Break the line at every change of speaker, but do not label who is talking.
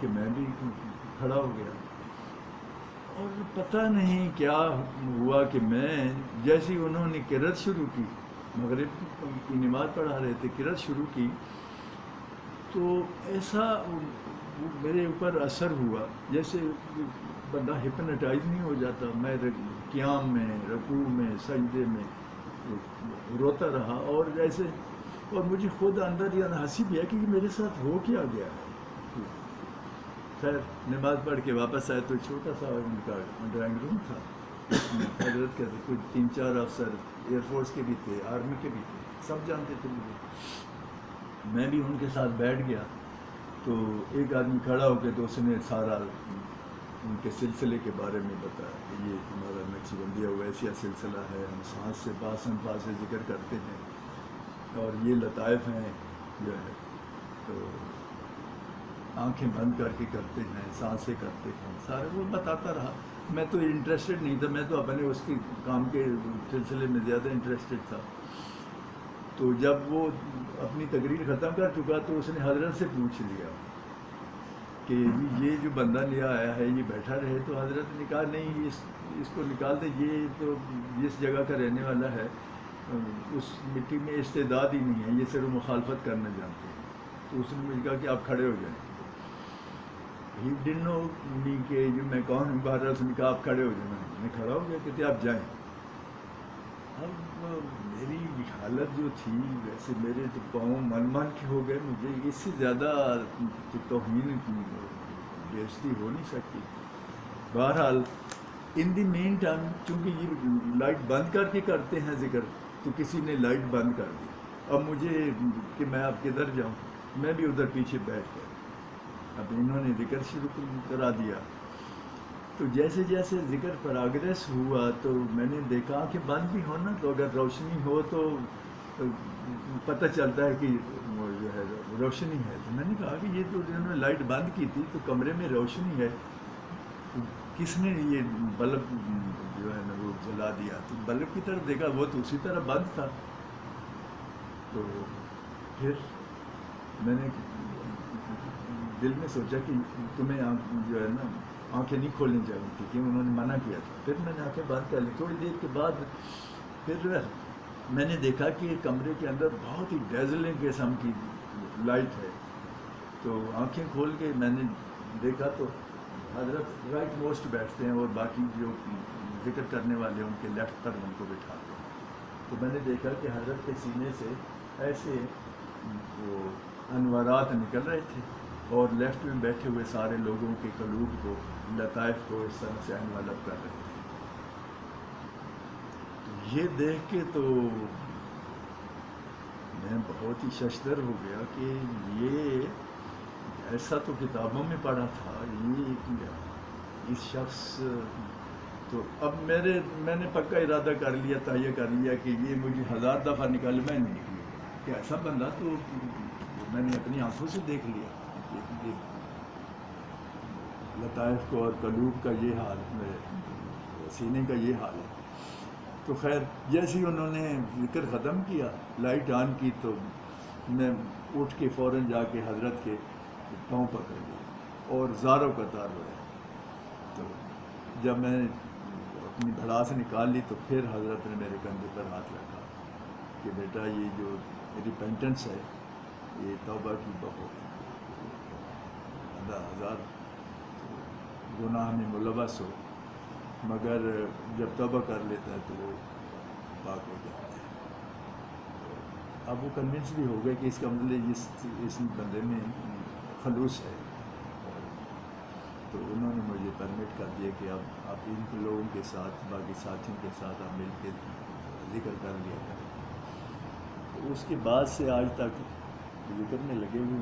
کہ میں بھی کھڑا ہو گیا، اور پتہ نہیں کیا ہوا کہ میں جیسی انہوں نے قرأت شروع کی، مغرب کی نماز پڑھا رہے تھے، قرأت شروع کی تو ایسا میرے اوپر اثر ہوا جیسے بندہ ہپنوٹائز نہیں ہو جاتا. میں قیام میں، رکوع میں، سجدے میں روتا رہا، اور جیسے، اور مجھے خود اندر یہ ہنسی بھی ہے کہ یہ میرے ساتھ ہو کیا گیا ہے. خیر نماز پڑھ کے واپس آئے تو چھوٹا سا ان کا ڈرائنگ روم تھا، حضرت کے کوئی 3-4 افسر ایئر فورس کے بھی تھے، آرمی کے بھی تھے، سب جانتے تھے مجھے. میں بھی ان کے ساتھ بیٹھ گیا تو ایک آدمی کھڑا ہو کے تو اس نے سارا ان کے سلسلے کے بارے میں بتایا کہ یہ ہمارا نقشبندیہ ویسیا سلسلہ ہے، ہم سانس سے پاس سے ذکر کرتے ہیں، اور یہ لطائف ہیں جو ہے تو آنکھیں بند کر کے کرتے ہیں، سانسیں کرتے ہیں، سارے وہ بتاتا رہا. میں تو انٹرسٹڈ نہیں تھا، میں تو اپنے اس کے کام کے سلسلے میں زیادہ انٹرسٹڈ تھا. تو جب وہ اپنی تقریر ختم کر چکا تو اس نے حضرت سے پوچھ لیا کہ یہ جو بندہ لیا آیا ہے یہ بیٹھا رہے، تو حضرت نے کہا نہیں اس کو نکال دے، یہ تو جس جگہ کا رہنے والا ہے اس مٹی میں استعداد ہی نہیں ہے، یہ صرف مخالفت کرنا جانتے ہیں. تو اس نے مجھے کہا کہ آپ کھڑے ہو جائیں. ہی ڈن نو می کہ جو میں کون ہوں. بہرحال اس نے کہا آپ کھڑے ہو جائیں. میں کھڑا ہو گیا، کہتے آپ جائیں. اب میری حالت جو تھی ویسے میرے تو پاؤں من کے ہو گئے، مجھے اس سے زیادہ توہین بےعزتی ہو نہیں سکتی. بہرحال ان دی مین ٹائم چونکہ یہ لائٹ بند کر کے کرتے ہیں ذکر، تو کسی نے لائٹ بند کر دی. اب مجھے کہ میں اب کدھر جاؤں، میں بھی ادھر پیچھے بیٹھ گیا. اب انہوں نے ذکر شروع کرا دیا تو جیسے جیسے ذکر پراگریس ہوا تو میں نے دیکھا کہ بند بھی ہونا تو اگر روشنی ہو تو پتہ چلتا ہے کہ وہ جو ہے روشنی ہے. تو میں نے کہا کہ یہ تو انہوں نے لائٹ بند کی تھی تو کمرے میں روشنی ہے، کس نے یہ بلب جو ہے نا وہ جلا دیا؟ تو بلب کی طرف دیکھا، وہ تو اسی طرح بند تھا. تو پھر میں نے دل میں سوچا کہ تمہیں جو ہے نا آنکھیں نہیں کھولنی چاہیے تھی، کہ انہوں نے منع کیا تھا. پھر میں نے آنکھیں بند کر لی. تھوڑی دیر کے بعد پھر میں نے دیکھا کہ کمرے کے اندر بہت ہی ڈیزلنگ قسم کی لائٹ ہے. تو آنکھیں کھول کے میں نے دیکھا تو حضرت رائٹ موسٹ بیٹھتے ہیں اور باقی جو ذکر کرنے والے ان کے لیفٹ پر ان کو بٹھاتے ہیں. تو میں نے دیکھا کہ حضرت کے سینے سے ایسے وہ انوارات نکل رہے تھے، اور لیفٹ میں بیٹھے ہوئے سارے لوگوں کے قلوب کو، لطائف کو اس طرح سے انوالپ کر رہے تھے. یہ دیکھ کے تو میں بہت ہی ششدر ہو گیا کہ یہ ایسا تو کتابوں میں پڑھا تھا، یہ اس شخص تو اب میں نے پکا ارادہ کر لیا تھا، یہ کر لیا کہ یہ مجھے 1000 دفعہ نکال میں نہیں نکلوں گا، کہ ایسا بندہ تو میں نے اپنی آنکھوں سے دیکھ لیا. لطائف کو اور قلوب کا یہ حال ہے، سینے کا یہ حال ہے. تو خیر جیسے ہی انہوں نے ذکر ختم کیا، لائٹ آن کی، تو میں اٹھ کے فوراً جا کے حضرت کے پاؤں پکڑ لیا اور زاروں قطار رویا. تو جب میں اپنی بھڑاس نکال لی تو پھر حضرت نے میرے کندھے پر ہاتھ رکھا کہ بیٹا یہ جو ریپینٹنس ہے یہ توبہ کی بہت ہزار گناہ میں ملوث ہو، مگر جب توبہ کر لیتا ہے تو وہ پاک ہو جاتا ہے. اب وہ کنونس بھی ہو گئے کہ اس کا مطلب اس بندے میں خلوص ہے. تو انہوں نے مجھے پرمٹ کر دیا کہ اب آپ ان لوگوں کے ساتھ، باقی ساتھیوں کے ساتھ آپ مل کے ذکر کر لیا کریں. تو اس کے بعد سے آج تک ذکر میں لگے ہوئے